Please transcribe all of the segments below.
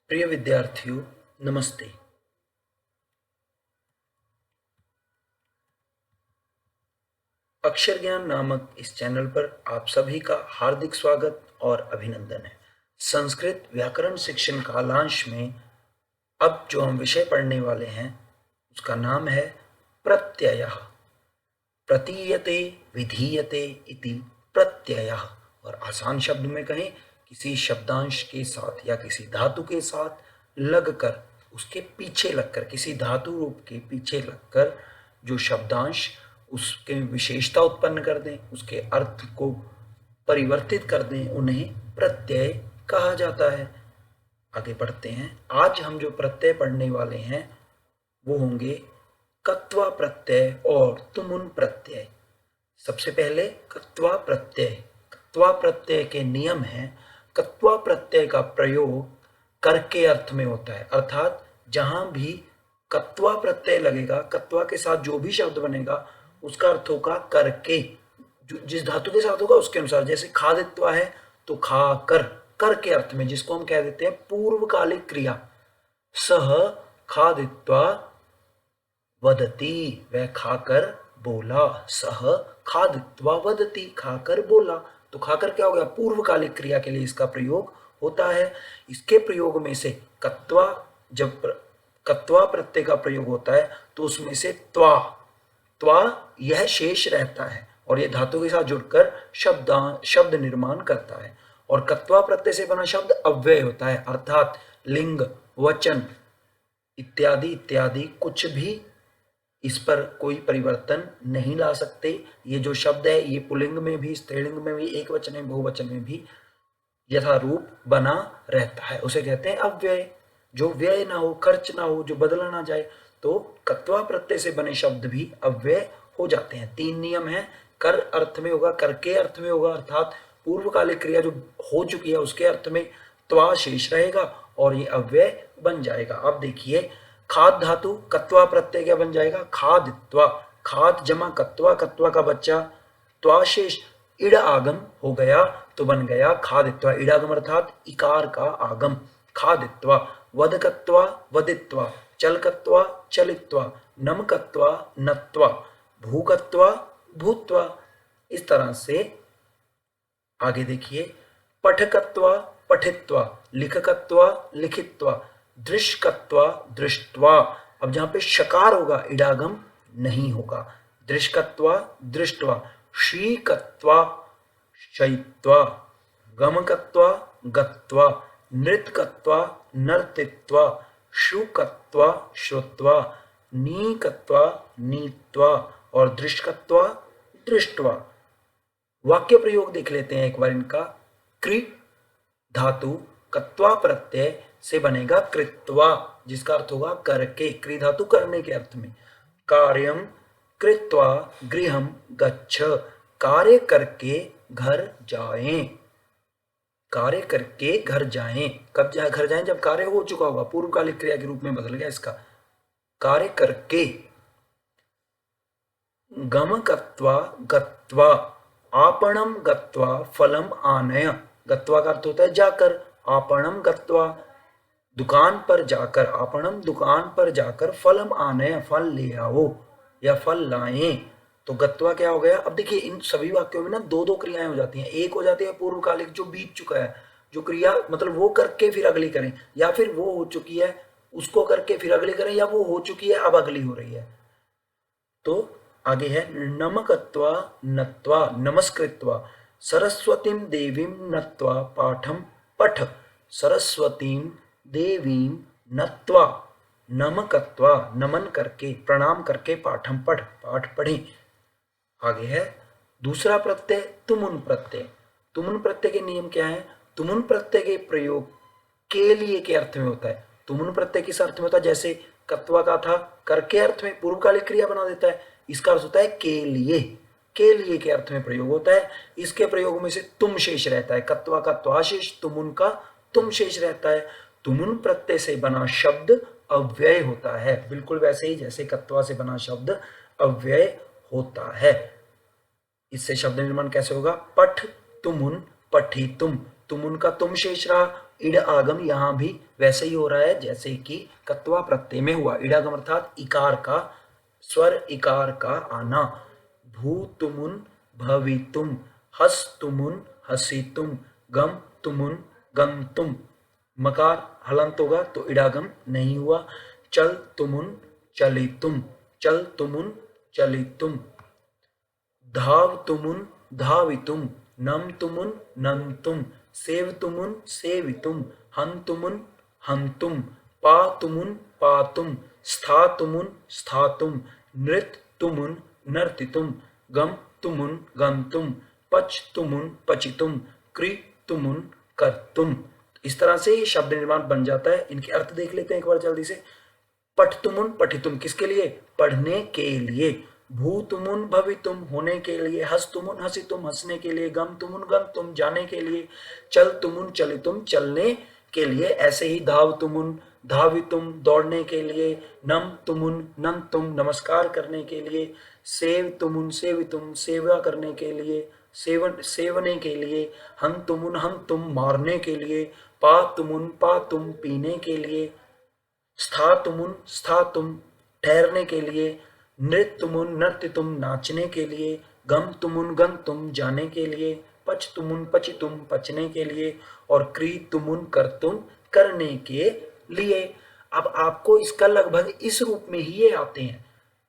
प्रिय विद्यार्थियों, नमस्ते। अक्षर ज्ञान नामक इस चैनल पर आप सभी का हार्दिक स्वागत और अभिनंदन है। संस्कृत व्याकरण शिक्षण कालांश में अब जो हम विषय पढ़ने वाले हैं उसका नाम है प्रत्ययः। प्रतीयते विधीयते इति प्रत्ययः। और आसान शब्द में कहें, किसी शब्दांश के साथ या किसी धातु के साथ लगकर, उसके पीछे लगकर, किसी धातु रूप के पीछे लगकर जो शब्दांश उसके विशेषता उत्पन्न कर दें, उसके अर्थ को परिवर्तित कर दें, उन्हें प्रत्यय कहा जाता है। आगे बढ़ते हैं। आज हम जो प्रत्यय पढ़ने वाले हैं वो होंगे कत्वा प्रत्यय और तुमुन प्रत्यय। सबसे पहले कत्वा प्रत्यय। कत्वा प्रत्यय के नियम हैं। कत्वा प्रत्यय का प्रयोग कर के अर्थ में होता है, अर्थात जहां भी कत्वा प्रत्यय लगेगा, कत्वा के साथ जो भी शब्द बनेगा उसका अर्थ होगा करके, जिस धातु के साथ होगा उसके अनुसार। जैसे खादित्वा है तो खा कर, कर के अर्थ में, जिसको हम कह देते हैं पूर्वकालिक क्रिया। सह खादित्वा वदती, वह खाकर बोला। सह खादित्वा वदती, खाकर बोला। तो खाकर क्या हो गया? पूर्वकालिक क्रिया के लिए इसका प्रयोग होता है। इसके प्रयोग में से कत्वा, जब कत्वा प्रत्यय का प्रयोग होता है तो उसमें से त्वा, त्वा यह शेष रहता है और यह धातु के साथ जुड़कर शब्द निर्माण करता है। और कत्वा प्रत्यय से बना शब्द अव्यय होता है, अर्थात लिंग, वचन इत्यादि इत्यादि कुछ भी इस पर कोई परिवर्तन नहीं ला सकते। ये जो शब्द है ये पुल्लिंग में भी, स्त्रीलिंग में भी, एक वचन में, बहुवचन में भी यथारूप बना रहता है। उसे कहते हैं अव्यय। जो व्यय ना हो, खर्च ना हो, जो बदला ना जाए, तो कत्वा प्रत्यय से बने शब्द भी अव्यय हो जाते हैं। तीन नियम है। कर अर्थ में होगा, कर के अर्थ में होगा, अर्थात पूर्वकालिक क्रिया जो हो चुकी है उसके अर्थ में त्वा शेष रहेगा और ये अव्यय बन जाएगा। अब देखिए, खाद धातु कत्वा प्रत्यय क्या बन जाएगा? खादित्वा। खाद जमा कत्वा, कत्वा का बच्चा त्वा शेष इड़ आगम हो गया तो बन गया खादित्वा। इड़ागम अर्थात इकार का आगम। खादित्वा। वदकत्वा वदित्वा, चलकत्वा चलित्वा, नमकत्वा नत्वा, भूकत्वा भूत्वा। इस तरह से आगे देखिए, पठकत्वा पठित्वा, लिखकत्वा लिखित्वा, दृश्कत्वा दृष्ट्वा। अब जहां पे शकार होगा इडागम नहीं होगा। दृश्कत्वा दृष्ट्वा, शीकत्वा शयित्वा, गमकत्वा गत्वा, नृतकत्वा नर्तित्वा, शुकत्वा श्रुत्वा, नीकत्वा नीत्वा और दृश्कत्वा दृष्ट्वा। वाक्य प्रयोग देख लेते हैं एक बार इनका। कृ धातु कत्वा प्रत्यय से बनेगा कृत्वा, जिसका अर्थ होगा करके। कृ धातु करने के अर्थ में। कार्यम कृत्वा गृहम गच्छ, कार्य करके घर जाएं। कार्य करके घर जाएं। कब घर जाएं? जब कार्य हो चुका होगा, पूर्वकालिक क्रिया के रूप में बदल गया इसका। कार्य करके। गमकत्वा गत्वा, आपणम गत्वा फलम आनय। गत्वा का अर्थ होता है जाकर। आपणम गत्वा, दुकान पर जाकर। आपणम दुकान पर जाकर, फलम आनय फल ले आओ या फल लाएं। तो गत्वा क्या हो गया? अब देखिए, इन सभी वाक्यों में ना दो दो क्रियाएं हो जाती हैं। एक हो जाती है पूर्वकालिक जो बीत चुका है, जो क्रिया मतलब वो करके फिर अगली करें, या फिर वो हो चुकी है उसको करके फिर अगली करें, या वो हो चुकी है अब अगली हो रही है। तो आगे है नमकत्वा नत्वा, नमस्कृत्वा, सरस्वतीं देवीं नत्वा पाठम पठ। सरस्वतीं देवीं नत्वा, नमकत्वा नमन करके, प्रणाम करके, पाठम पठ पाठ पढ़ें। आगे है दूसरा प्रत्यय तुमुन प्रत्यय। तुमुन प्रत्यय के नियम क्या है? तुमुन प्रत्यय के प्रयोग के लिए के अर्थ में होता है। तुमुन प्रत्यय किस अर्थ में होता है? जैसे कत्वा का था, कर के अर्थ में पूर्वकालिक क्रिया बना देता है। इसका अर्थ होता है के लिए। के लिए के अर्थ में प्रयोग होता है। इसके प्रयोग में से तुम शेष रहता है। कत्वा का त्वा शेष, तुमुन का तुम शेष रहता है। तुमुन प्रत्यय से बना शब्द अव्यय होता है, बिल्कुल वैसे ही जैसे कत्वा से बना शब्द अव्यय होता है। इससे शब्द निर्माण कैसे होगा? पठ तुमुन पठितुम, तुमुन का तुम शेष रहा। इड आगम यहाँ भी वैसे ही हो रहा है जैसे कि कत्वा प्रत्यय में हुआ। इडागम अर्थात इकार का, स्वर इकार का आना। भूतुमुन भवितुम, हस्तुमुन हसितुम, गम तुमुन गंतुम। मकार हलंत होगा तो इडागम नहीं हुआ। चल तुमुन चलितुम, चल तुमुन चलितुम। धाव तुमुन धावितुम, नम तुमुन नंतुम, सेव तुमुन सेवितुम, हन तुमुन हंतुम, पा तुमुन पातुम, स्था तुमुन स्थातुम, नृत तुमुन नर्तितुम, गम तुमुन गंतुम, पच तुमुन पचितुम, क्रि तुमुन कर्तुम। इस तरह से ये शब्द निर्माण बन जाता है। इनके अर्थ देख लेते हैं एक बार जल्दी से। पठतुमुन पठितुम किसके लिए? पढ़ने के लिए। भूतुमुन भवितुम होने के लिए। हस्तुमुन हसितुम हंसने के लिए। गम तुमुन गंतुम जाने के लिए। चल तुमुन चलितुम चलने के लिए। ऐसे ही धाव तुमुन धावितुम दौड़ने के लिए। नम तुमुन नंतुम नमस्कार करने के लिए। सेव तुमुन सेवितुम सेवा करने के लिए, सेवन सेवने के लिए। हन तुमुन हंतुम मारने के लिए। पा तुमुन पातुम पीने के लिए। स्थातुमुन स्थातुम ठहरने के लिए। नृत्युमुन नर्तितुम नाचने के लिए। गम तुमुन गंतुम जाने के लिए। पच तुमुन पचितुम पचने के लिए। और क्री तुमुन करतुम करने के लिए। अब आपको इसका लगभग इस रूप में ही ये आते हैं।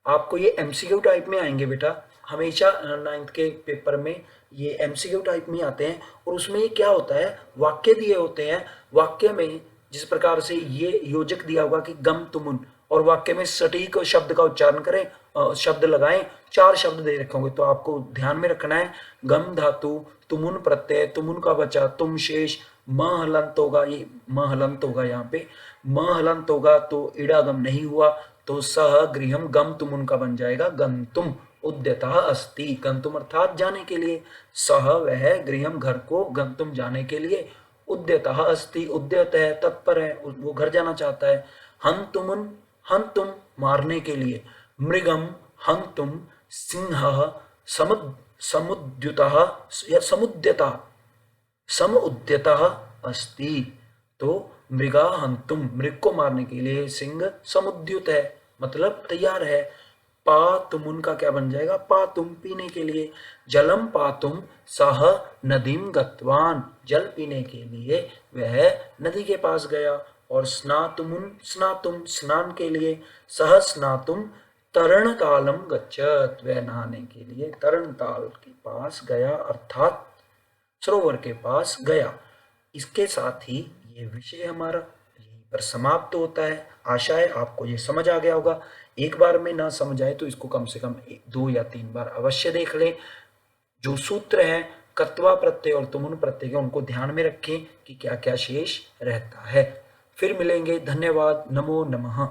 आपको ये एमसीक्यू टाइप में आएंगे बेटा, हमेशा 9th के पेपर में ये एमसीक्यू टाइप में आते हैं। और उसमें ये क्या होता है, वाक्य दिए होते हैं। वाक्य में जिस प्रकार से ये योजक दिया होगा कि गम तुमुन, और वाक्य में सटीक शब्द का उच्चारण करें, शब्द लगाएं। 4 शब्द दे रखे होंगे तो आपको ध्यान में रखना है। गम धातु, तुमुन प्रत्यय, तुमुन का बचा, तुम शेष, म हलंत होगा, ये म हलंत होगा यहाँ पे। म हलंत होगा तो इडागम नहीं हुआ, तो सह गृहम गम तुमुन का बन जाएगा गंतुम उद्यतः अस्ति। गंतुम अर्थात जाने के लिए। सह वह गृहम घर को, गंतुम जाने के लिए। उद्यतः अस्ति उद्यत है तत्पर है, वो घर जाना चाहता है। हंतुमुन हंतुम मारने के लिए। मृगम हंतुम सिंह समुद्युतः या समुद्यतः समुद्यतः अस्ति। तो मृगा हंतुम मृग को मारने के लिए। सिंह समुद्युत है मतलब तैयार है। पातुमुन का क्या बन जाएगा? पातुम पीने के लिए। जलम पातुम सह नदीम गत्वान जल पीने के लिए वह नदी के पास गया। और स्नातुमुन स्नातुम स्नान के लिए। सह स्नातुम तरण तालम गच्छत वह नहाने के लिए तरण ताल के पास गया अर्थात सरोवर के पास गया। इसके साथ ही ये विषय हमारा यहीं पर समाप्त होता है। आशा है आपको ये समझ आ गया होगा। एक बार में ना समझ आए तो इसको कम से कम 2 या 3 बार अवश्य देख लें। जो सूत्र हैं कत्वा प्रत्यय और तुमुन प्रत्यय के, उनको ध्यान में रखें कि क्या क्या शेष रहता है। फिर मिलेंगे। धन्यवाद। नमो नमः।